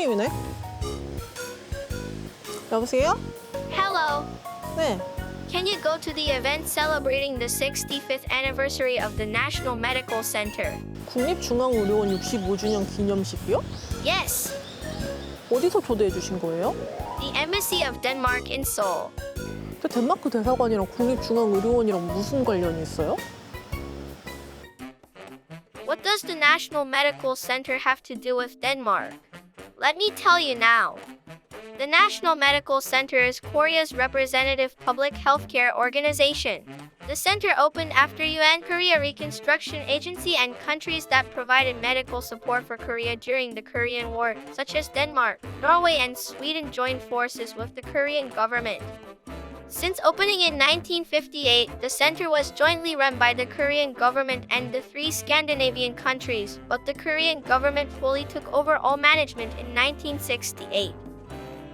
사장님이네. 여보세요? Hello. 네. Can you go to the event celebrating the 65th anniversary of the National Medical Center? 국립중앙의료원 65주년 기념식이요? Yes. 어디서 초대해 주신 거예요? The Embassy of Denmark in Seoul. 저 덴마크 대사관이랑 국립중앙의료원이랑 무슨 관련이 있어요? What does the National Medical Center have to do with Denmark? Let me tell you now. The National Medical Center is Korea's representative public healthcare organization. The center opened after UN Korea Reconstruction Agency and countries that provided medical support for Korea during the Korean War, such as Denmark, Norway, and Sweden joined forces with the Korean government. Since opening in 1958, the center was jointly run by the Korean government and the 3 Scandinavian countries, but the Korean government fully took over all management in 1968.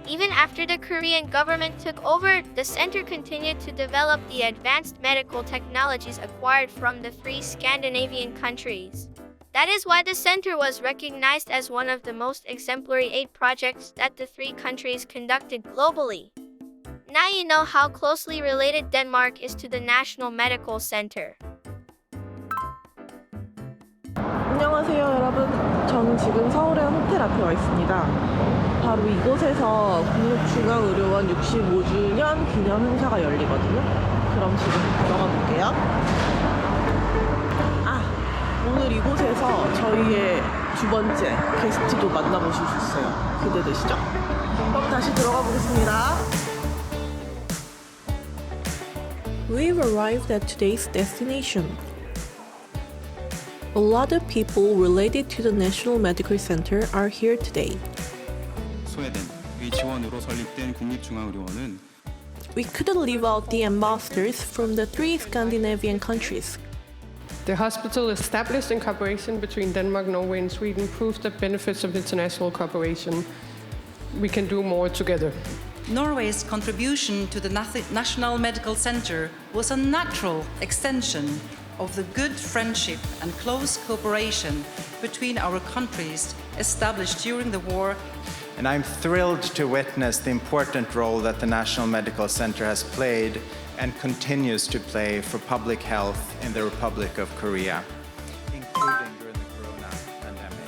Even after the Korean government took over, the center continued to develop the advanced medical technologies acquired from the 3 Scandinavian countries. That is why the center was recognized as one of the most exemplary aid projects that the 3 countries conducted globally. Now you know how closely related Denmark is to the National Medical Center. 안녕하세요, 여러분. 저는 지금 서울의 호텔 앞에 와 있습니다. 바로 이곳에서 국립중앙의료원 65주년 기념 행사가 열리거든요. 그럼 지금 들어가 볼게요. 오늘 이곳에서 저희의 2번째 게스트도 만나보실 수 있어요. 기대되시죠? 그럼 다시 들어가 보겠습니다. We've arrived at today's destination. A lot of people related to the National Medical Center are here today. 소외된 의지원으로 설립된 국립중앙의료원은 We couldn't leave out the ambassadors from the 3 Scandinavian countries. The hospital, established in cooperation between Denmark, Norway, and Sweden, proves the benefits of international cooperation. We can do more together. Norway's contribution to the National Medical Center was a natural extension of the good friendship and close cooperation between our countries established during the war. And I'm thrilled to witness the important role that the National Medical Center has played and continues to play for public health in the Republic of Korea, including during the corona pandemic.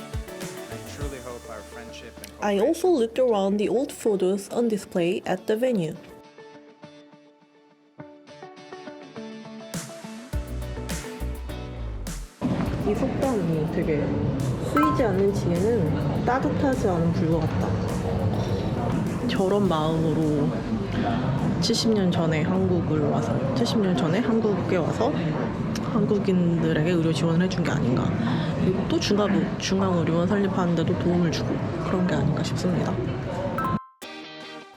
I truly hope our friendship and I also looked around the old photos on display at the venue. 이 속담이 되게 쓰이지 않는 지혜는 따뜻하지 않은 불과 같다. 저런 마음으로 70년 전에 한국에 와서 한국인들에게 의료 지원을 해준 게 아닌가. 그리고 또 중앙의료원 설립하는데도 도움을 주고 그런 게 아닌가 싶습니다.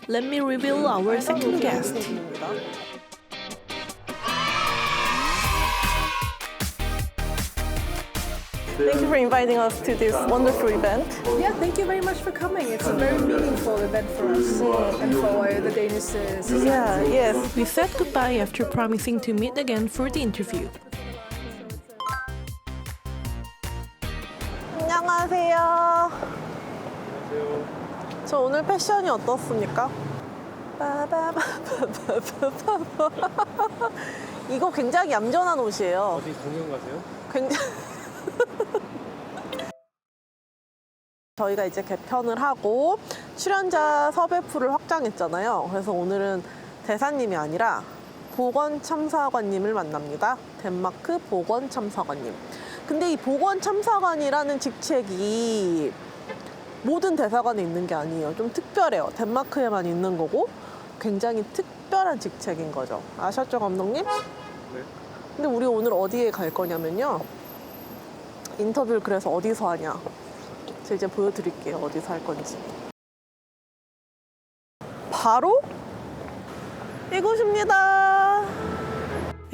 Let me reveal our second guest. Thank you for inviting us to this wonderful event. Yeah, thank you very much for coming. It's a very meaningful event for us and for the Danish society. Yeah, yes. We said goodbye after promising to meet again for the interview. 안녕하세요. 저 오늘 패션이 어떻습니까? 이거 굉장히 얌전한 옷이에요. 어디 공연 가세요? 굉장히 저희가 이제 개편을 하고 출연자 섭외풀을 확장했잖아요. 그래서 오늘은 대사님이 아니라 보건참사관님을 만납니다. 덴마크 보건참사관님. 근데 이 보건참사관이라는 직책이 모든 대사관에 있는 게 아니에요. 좀 특별해요. 덴마크에만 있는 거고 굉장히 특별한 직책인 거죠. 아셨죠, 감독님? 네. 근데 우리 오늘 어디에 갈 거냐면요. 인터뷰를 그래서 어디서 하냐. 제가 이제 보여드릴게요. 어디서 할 건지. 바로 이곳입니다.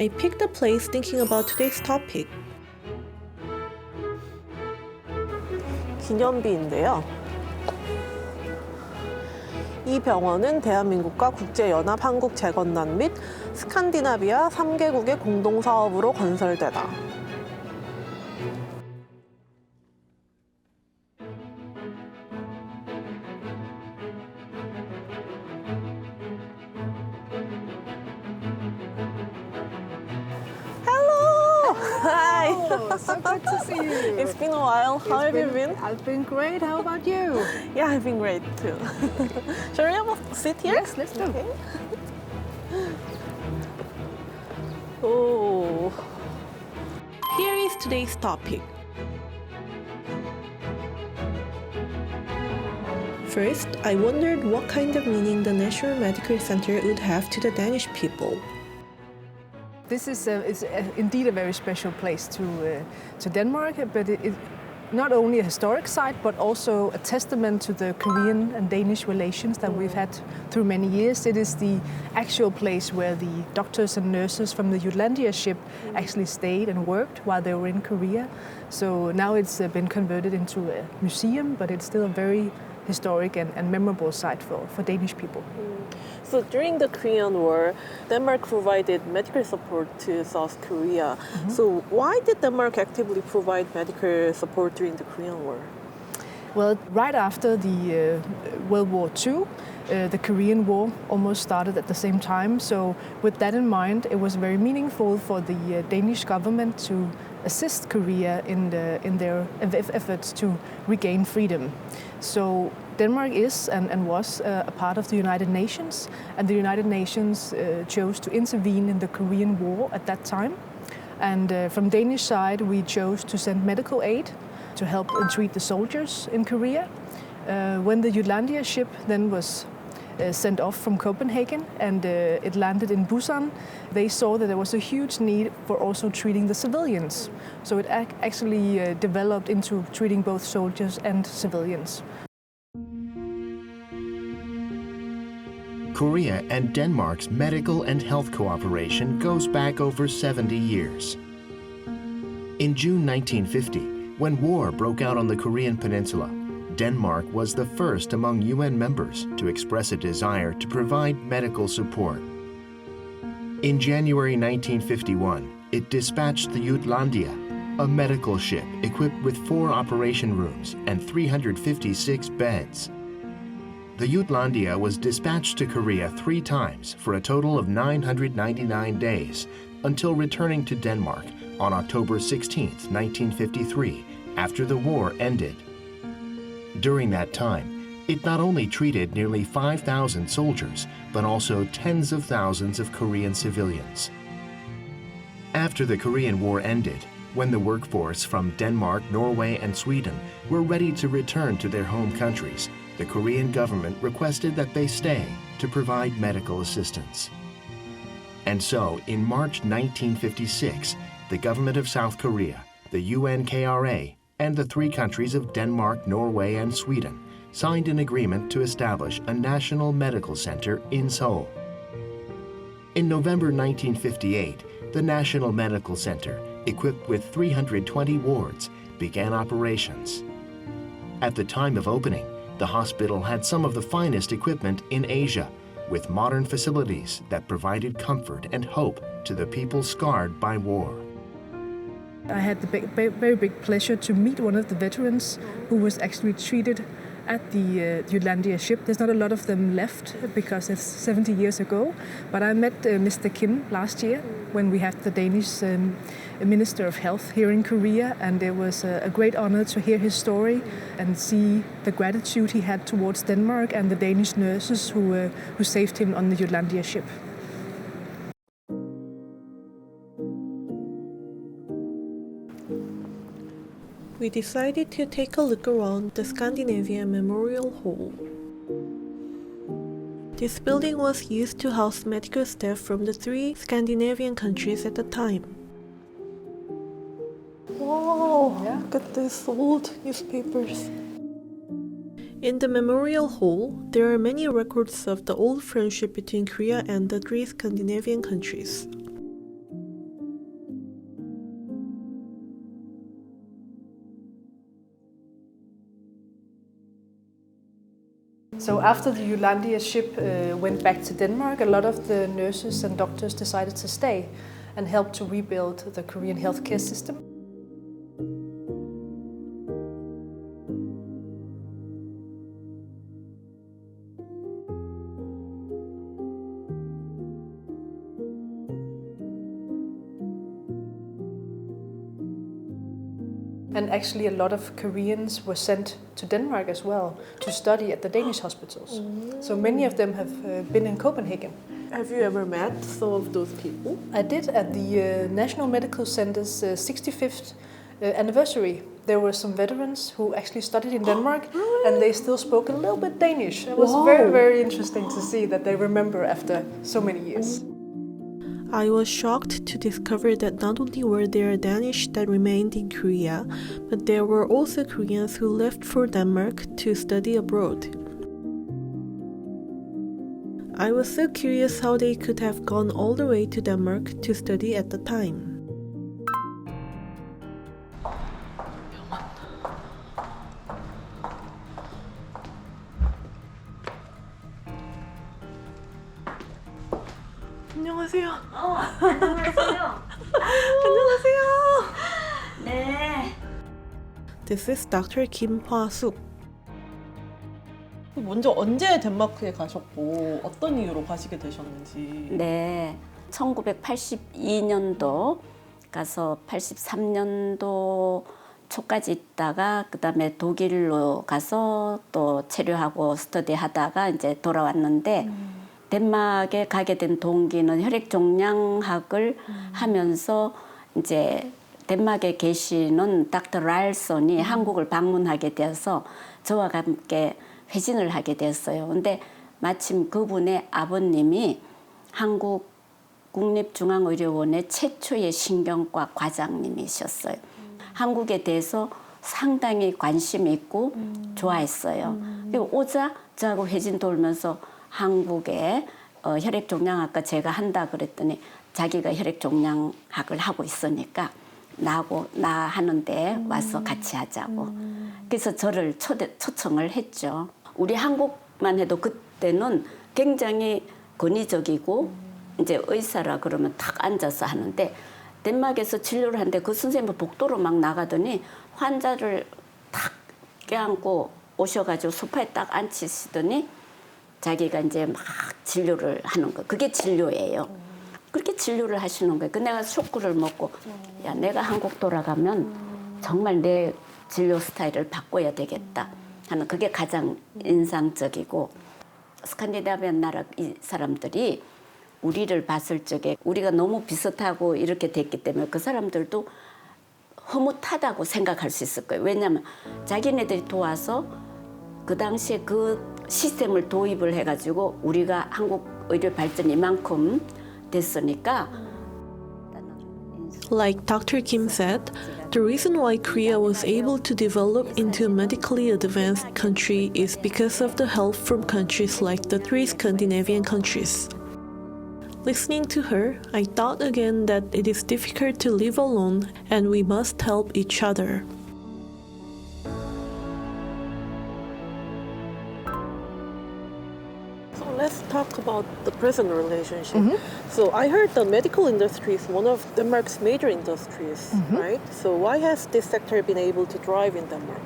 I picked a place thinking about today's topic. 기념비인데요. 이 병원은 대한민국과 국제연합 한국재건단 및 스칸디나비아 3개국의 공동사업으로 건설되다. Hello, so good to see you. It's been a while. How have you been? I've been great. How about you? Yeah, I've been great too. Shall we have a sit here? Yes, let's do. Okay. Oh. Here is today's topic. First, I wondered what kind of meaning the National Medical Center would have to the Danish people. This is indeed a very special place to Denmark, but it not only a historic site, but also a testament to the Korean and Danish relations that we've had through many years. It is the actual place where the doctors and nurses from the Jutlandia ship actually stayed and worked while they were in Korea. So now it's been converted into a museum, but it's still a very historic and memorable site for Danish people. So during the Korean War, Denmark provided medical support to South Korea. So why did Denmark actively provide medical support during the Korean War? Well, right after the World War II, the Korean War almost started at the same time. So with that in mind, it was very meaningful for the Danish government to assist Korea in their efforts to regain freedom. So Denmark is and was a part of the United Nations, and the United Nations chose to intervene in the Korean War at that time. And from Danish side, we chose to send medical aid to help and treat the soldiers in Korea. When the Jutlandia ship then was sent off from Copenhagen and it landed in Busan, they saw that there was a huge need for also treating the civilians. So it actually developed into treating both soldiers and civilians. Korea and Denmark's medical and health cooperation goes back over 70 years. In June 1950, when war broke out on the Korean peninsula, Denmark was the first among UN members to express a desire to provide medical support. In January 1951, it dispatched the Jutlandia, a medical ship equipped with 4 operation rooms and 356 beds. The Jutlandia was dispatched to Korea 3 times for a total of 999 days until returning to Denmark on October 16, 1953, after the war ended. During that time, it not only treated nearly 5,000 soldiers, but also tens of thousands of Korean civilians. After the Korean War ended, when the workforce from Denmark, Norway, and Sweden were ready to return to their home countries, the Korean government requested that they stay to provide medical assistance. And so, in March 1956, the government of South Korea, the UNKRA, and the 3 countries of Denmark, Norway, and Sweden signed an agreement to establish a national medical center in Seoul. In November 1958, the National Medical Center, equipped with 320 wards, began operations. At the time of opening, the hospital had some of the finest equipment in Asia, with modern facilities that provided comfort and hope to the people scarred by war. I had the very big pleasure to meet one of the veterans who was actually treated at the Jutlandia ship. There's not a lot of them left because it's 70 years ago, but I met Mr. Kim last year when we had the Danish Minister of Health here in Korea, and it was a great honor to hear his story and see the gratitude he had towards Denmark and the Danish nurses who saved him on the Jutlandia ship. We decided to take a look around the Scandinavian Memorial Hall. This building was used to house medical staff from the 3 Scandinavian countries at the time. Wow, Yeah. look at these old newspapers. In the Memorial Hall, there are many records of the old friendship between Korea and the 3 Scandinavian countries. So after the Jutlandia ship went back to Denmark, a lot of the nurses and doctors decided to stay and help to rebuild the Korean healthcare system. And actually a lot of Koreans were sent to Denmark as well to study at the Danish hospitals. So many of them have been in Copenhagen. Have you ever met some of those people? I did at the National Medical Center's 65th anniversary. There were some veterans who actually studied in Denmark and they still spoke a little bit Danish. It was very, very interesting to see that they remember after so many years. I was shocked to discover that not only were there Danish that remained in Korea, but there were also Koreans who left for Denmark to study abroad. I was so curious how they could have gone all the way to Denmark to study at the time. 안녕하세요. 안녕하세요. 안녕하세요. 네. This is Dr. Kim Hwa-suk. 먼저 언제 덴마크에 가셨고 어떤 이유로 가시게 되셨는지. 네. 1982년도 가서 83년도 초까지 있다가 그다음에 독일로 가서 또 체류하고 스터디하다가 이제 돌아왔는데 덴마크에 가게 된 동기는 혈액종양학을 하면서 이제 덴마크에 계시는 닥터 랄손이 한국을 방문하게 되어서 저와 함께 회진을 하게 됐어요. 근데 마침 그분의 아버님이 한국 국립중앙의료원의 최초의 신경과 과장님이셨어요. 한국에 대해서 상당히 관심이 있고 좋아했어요. 그리고 오자 저하고 회진 돌면서 한국의 혈액종양학과 제가 한다 그랬더니 자기가 혈액종양학을 하고 있으니까 나 하는데 와서 같이 하자고. 그래서 저를 초청을 했죠. 우리 한국만 해도 그때는 굉장히 권위적이고 이제 의사라 그러면 탁 앉아서 하는데 덴마크에서 진료를 하는데 그 선생님은 복도로 막 나가더니 환자를 탁 껴안고 오셔가지고 소파에 딱 앉히시더니 자기가 이제 막 진료를 하는 거. 그게 진료예요. 그렇게 진료를 하시는 거예요. 그 내가 쇼크를 먹고 야 내가 한국 돌아가면 정말 내 진료 스타일을 바꿔야 되겠다 하는 그게 가장 인상적이고 스칸디나비안 나라 이 사람들이 우리를 봤을 적에 우리가 너무 비슷하고 이렇게 됐기 때문에 그 사람들도 흐뭇하다고 생각할 수 있을 거예요. 왜냐하면 자기네들이 도와서 그 당시에 그 시스템을 도입을 해가지고 우리가 한국 의료 발전이 이만큼 됐으니까. Like Dr. Kim said, the reason why Korea was able to develop into a medically advanced country is because of the help from countries like the 3 Scandinavian countries. Listening to her, I thought again that it is difficult to live alone and we must help each other. So let's talk about the present relationship. So I heard the medical industry is one of Denmark's major industries, right? So why has this sector been able to thrive in Denmark?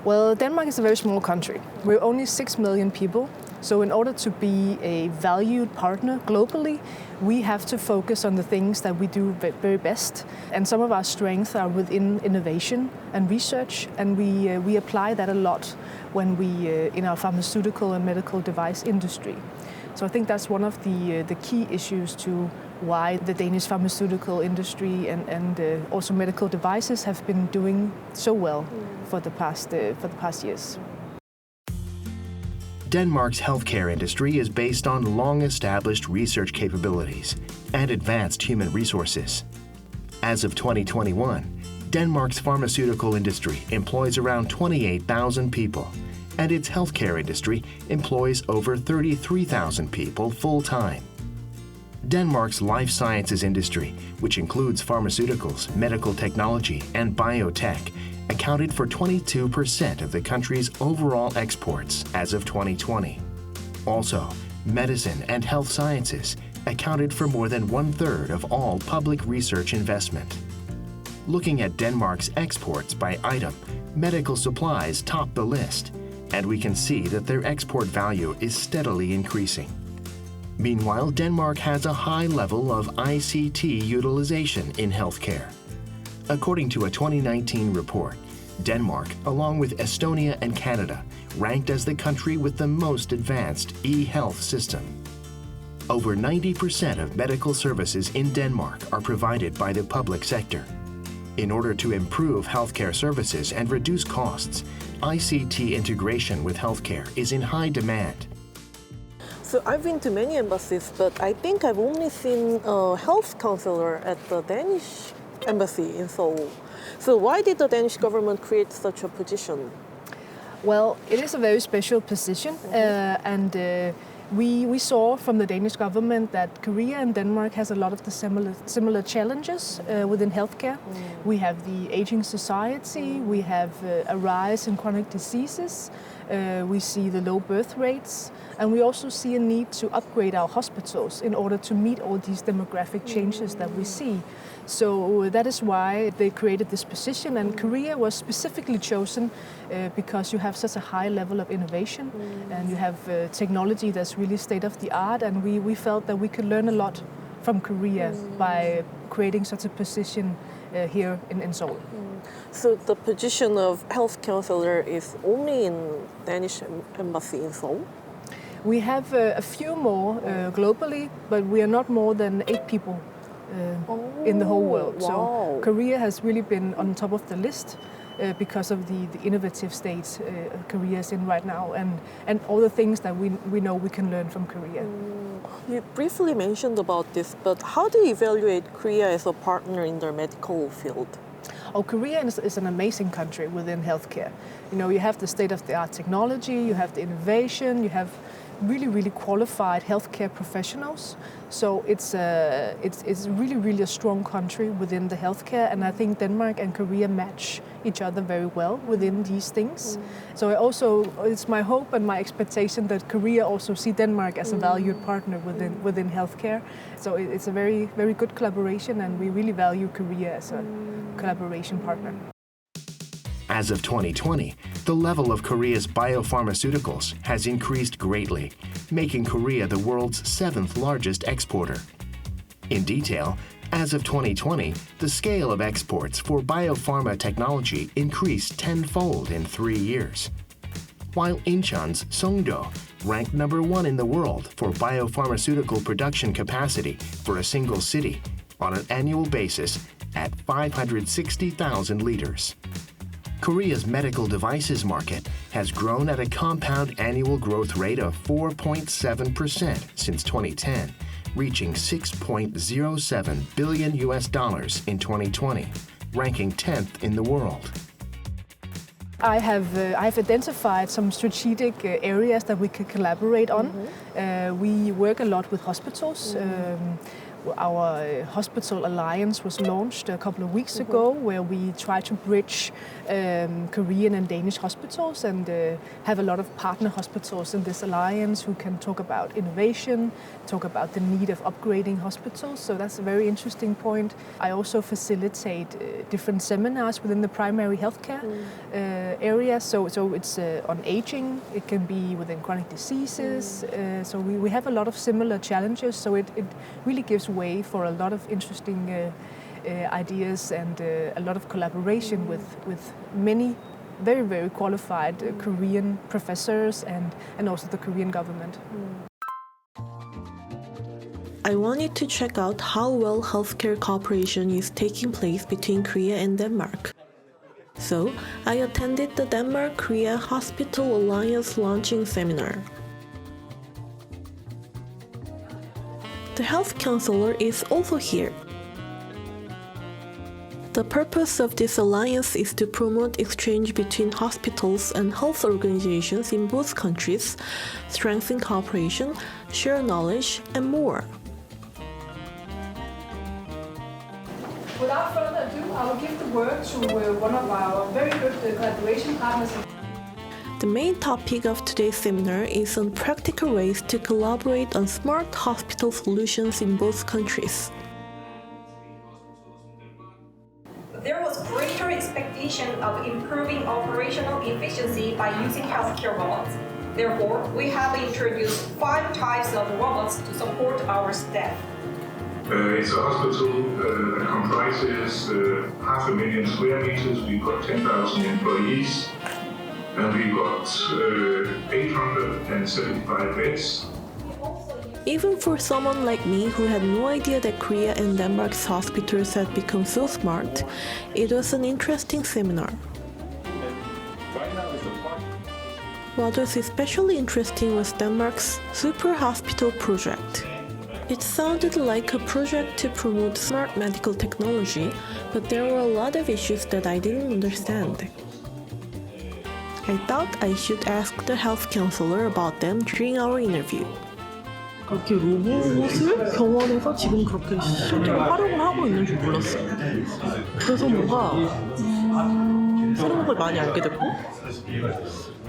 Well, Denmark is a very small country. We're only 6 million people. So in order to be a valued partner globally, we have to focus on the things that we do very best. And some of our strengths are within innovation and research, and we apply that a lot when we in our pharmaceutical and medical device industry. So I think that's one of the key issues to why the Danish pharmaceutical industry and also medical devices have been doing so well for the past years. Denmark's healthcare industry is based on long-established research capabilities and advanced human resources. As of 2021, Denmark's pharmaceutical industry employs around 28,000 people, and its healthcare industry employs over 33,000 people full-time. Denmark's life sciences industry, which includes pharmaceuticals, medical technology, and biotech, accounted for 22% of the country's overall exports as of 2020. Also, medicine and health sciences accounted for more than 1/3 of all public research investment. Looking at Denmark's exports by item, medical supplies top the list, and we can see that their export value is steadily increasing. Meanwhile, Denmark has a high level of ICT utilization in healthcare. According to a 2019 report, Denmark, along with Estonia and Canada, ranked as the country with the most advanced e-health system. Over 90% of medical services in Denmark are provided by the public sector. In order to improve healthcare services and reduce costs, ICT integration with healthcare is in high demand. So I've been to many embassies, but I think I've only seen a health counselor at the Danish embassy in Seoul. So why did the Danish government create such a position? Well, it is a very special position, and we saw from the Danish government that Korea and Denmark has a lot of the similar challenges within healthcare. We have the aging society, we have a rise in chronic diseases, we see the low birth rates, and we also see a need to upgrade our hospitals in order to meet all these demographic changes that we see. So that is why they created this position, and Korea was specifically chosen because you have such a high level of innovation and you have technology that's really state of the art, and we felt that we could learn a lot from Korea by creating such a position here in Seoul. So the position of health counselor is only in Danish embassy in Seoul? We have a few more globally, but we are not more than 8 people in the whole world. Wow. So Korea has really been on top of the list because of the innovative state Korea is in right now, and all the things that we know we can learn from Korea. You briefly mentioned about this, but how do you evaluate Korea as a partner in the medical field? Oh, Korea is an amazing country within healthcare. You know, you have the state-of-the-art technology, you have the innovation, you have really qualified healthcare professionals. So it's really a strong country within the healthcare, and I think Denmark and Korea match each other very well within these things. So it's my hope and my expectation that Korea also see Denmark as a valued partner within healthcare. So it's a very good collaboration, and we really value Korea as a collaboration partner. As of 2020, the level of Korea's biopharmaceuticals has increased greatly, making Korea the world's 7th largest exporter. In detail, as of 2020, the scale of exports for biopharma technology increased tenfold in 3 years. While Incheon's Songdo ranked number 1 in the world for biopharmaceutical production capacity for a single city on an annual basis at 560,000 liters. Korea's medical devices market has grown at a compound annual growth rate of 4.7% since 2010, reaching $6.07 billion in 2020, ranking 10th in the world. I have identified some strategic areas that we could collaborate on. We work a lot with hospitals. Our hospital alliance was launched a couple of weeks ago, where we try to bridge Korean and Danish hospitals and have a lot of partner hospitals in this alliance who can talk about innovation, talk about the need of upgrading hospitals. So that's a very interesting point. I also facilitate different seminars within the primary healthcare area. So it's on aging, it can be within chronic diseases. So we have a lot of similar challenges. So it really gives way for a lot of interesting ideas and a lot of collaboration with many very qualified Korean professors and also the Korean government. I wanted to check out how well healthcare cooperation is taking place between Korea and Denmark. So I attended the Denmark-Korea Hospital Alliance launching seminar. The health counselor is also here. The purpose of this alliance is to promote exchange between hospitals and health organizations in both countries, strengthen cooperation, share knowledge, and more. Without further ado, I will give the word to one of our very good collaboration partners. The main topic of today's seminar is on practical ways to collaborate on smart hospital solutions in both countries. There was greater expectation of improving operational efficiency by using healthcare robots. Therefore, we have introduced 5 types of robots to support our staff. It's a hospital that comprises 500,000 square meters. We've got 10,000 employees, and we've got 875 beds. Even for someone like me who had no idea that Korea and Denmark's hospitals had become so smart, it was an interesting seminar. What was especially interesting was Denmark's superhospital It sounded like a project to promote smart medical technology, but there were a lot of issues that I didn't understand. I thought I should ask the health counselor about them during our interview. 그렇게 로봇을 병원에서 지금 그렇게 실제로 활용을 하고 있는 줄 몰랐어요. 그래서 뭔가 새로운 걸 많이 알게 됐고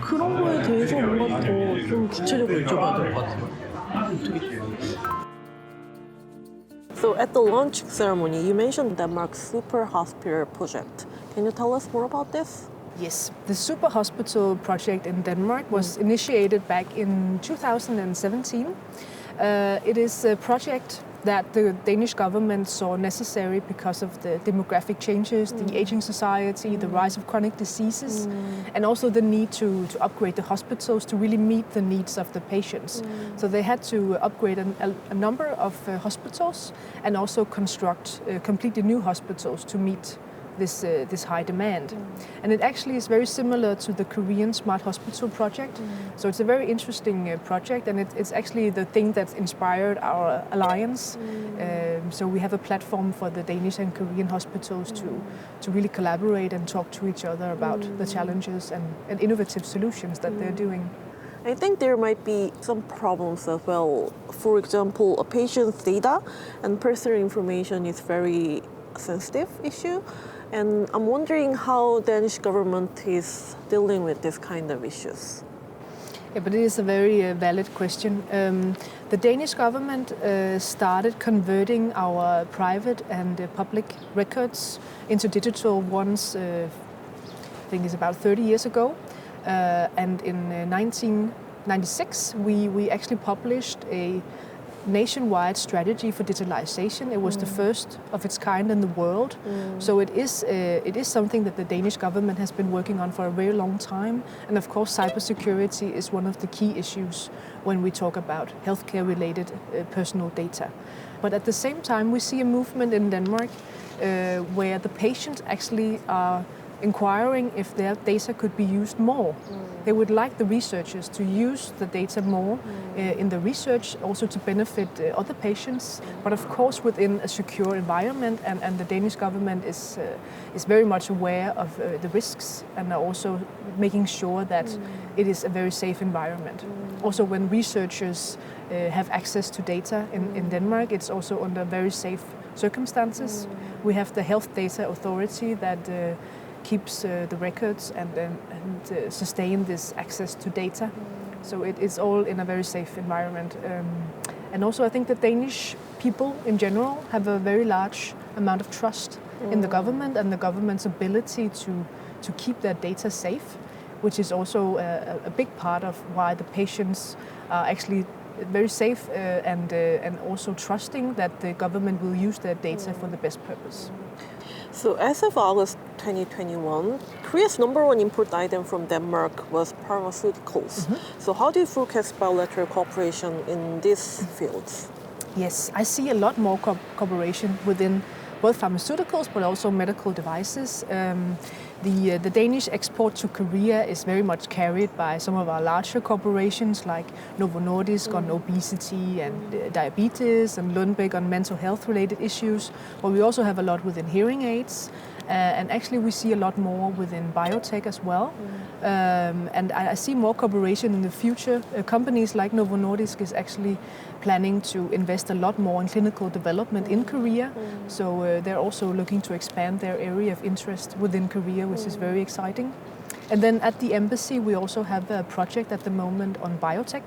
그런 거에 대해서 뭔가 더 좀 구체적으로 여쭤봐야 될 것 같아요. 되게. So at the launch ceremony, you mentioned Denmark's superhospital project. Can you tell us more about this? Yes, the superhospital project in Denmark was initiated back in 2017. It is a project that the Danish government saw necessary because of the demographic changes, the aging society, the rise of chronic diseases, and also the need to upgrade the hospitals to really meet the needs of the patients. So they had to upgrade a number of hospitals and also construct completely new hospitals to meet this high demand. And it actually is very similar to the Korean Smart Hospital project. So it's a very interesting project, and it's actually the thing that's inspired our alliance. So we have a platform for the Danish and Korean hospitals to really collaborate and talk to each other about the challenges and innovative solutions that they're doing. I think there might be some problems as well. For example, a patient's data and personal information is very sensitive issue. And I'm wondering how Danish government is dealing with this kind of issues. Yeah, but it is a very valid question. The Danish government started converting our private and public records into digital ones, I think it's about 30 years ago. And in 1996, we actually published a nationwide strategy for digitalization. It was the first of its kind in the world. So it is something that the Danish government has been working on for a very long time. And of course, cybersecurity is one of the key issues when we talk about healthcare-related personal data. But at the same time, we see a movement in Denmark where the patients actually are inquiring if their data could be used more. They would like the researchers to use the data more in the research, also to benefit other patients, but of course within a secure environment. And the Danish government is very much aware of the risks and are also making sure that it is a very safe environment. Also, when researchers have access to data in Denmark, it's also under very safe circumstances. We have the Health Data Authority that keeps the records and sustain this access to data. So it's all in a very safe environment. And also I think the Danish people in general have a very large amount of trust in the government and the government's ability to keep their data safe, which is also a big part of why the patients are actually very safe and also trusting that the government will use their data for the best purpose. So as of August 2021, Korea's #1 import item from Denmark was pharmaceuticals. So how do you forecast bilateral cooperation in these fields? Yes, I see a lot more cooperation within both pharmaceuticals but also medical devices. The Danish export to Korea is very much carried by some of our larger corporations like Novo Nordisk on obesity and diabetes, and Lundbeck on mental health related issues. But we also have a lot within hearing aids, and actually we see a lot more within biotech as well. And I see more cooperation in the future. Companies like Novo Nordisk is actually planning to invest a lot more in clinical development in Korea. So they're also looking to expand their area of interest within Korea, which is very exciting. And then at the embassy, we also have a project at the moment on biotech,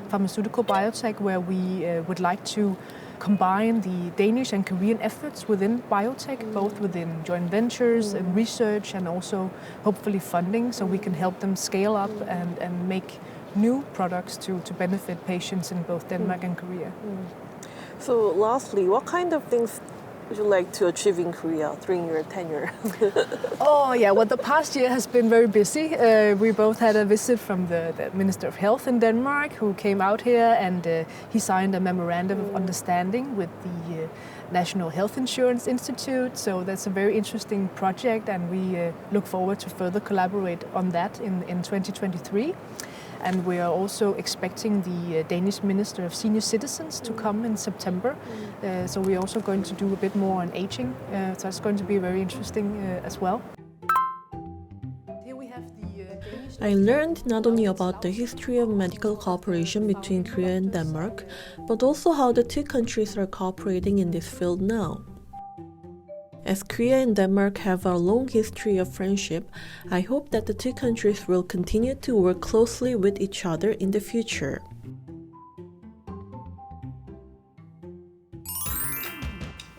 pharmaceutical biotech, where we would like to combine the Danish and Korean efforts within biotech, both within joint ventures and research and also hopefully funding, so we can help them scale up and make new products to benefit patients in both Denmark and Korea. So lastly, what kind of things would you like to achieve in Korea during your tenure? Oh, yeah. Well, the past year has been very busy. We both had a visit from the Minister of Health in Denmark, who came out here, and he signed a memorandum of understanding with the National Health Insurance Institute. So that's a very interesting project, and we look forward to further collaborate on that in 2023. And we are also expecting the Danish Minister of Senior Citizens to come in September. So we're also going to do a bit more on aging. So it's going to be very interesting as well. Here we have the I learned not only about the history of medical cooperation between Korea and Denmark, but also how the two countries are cooperating in this field now. As Korea and Denmark have a long history of friendship, I hope that the two countries will continue to work closely with each other in the future.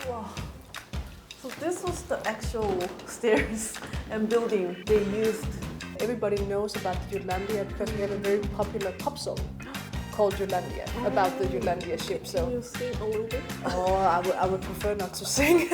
Wow. So this was the actual stairs and building they used. Everybody knows about the Jutlandia because we have a very popular pop song called Jutlandia, about the Jutlandia ship. So Can you sing a little bit? I would prefer not to sing.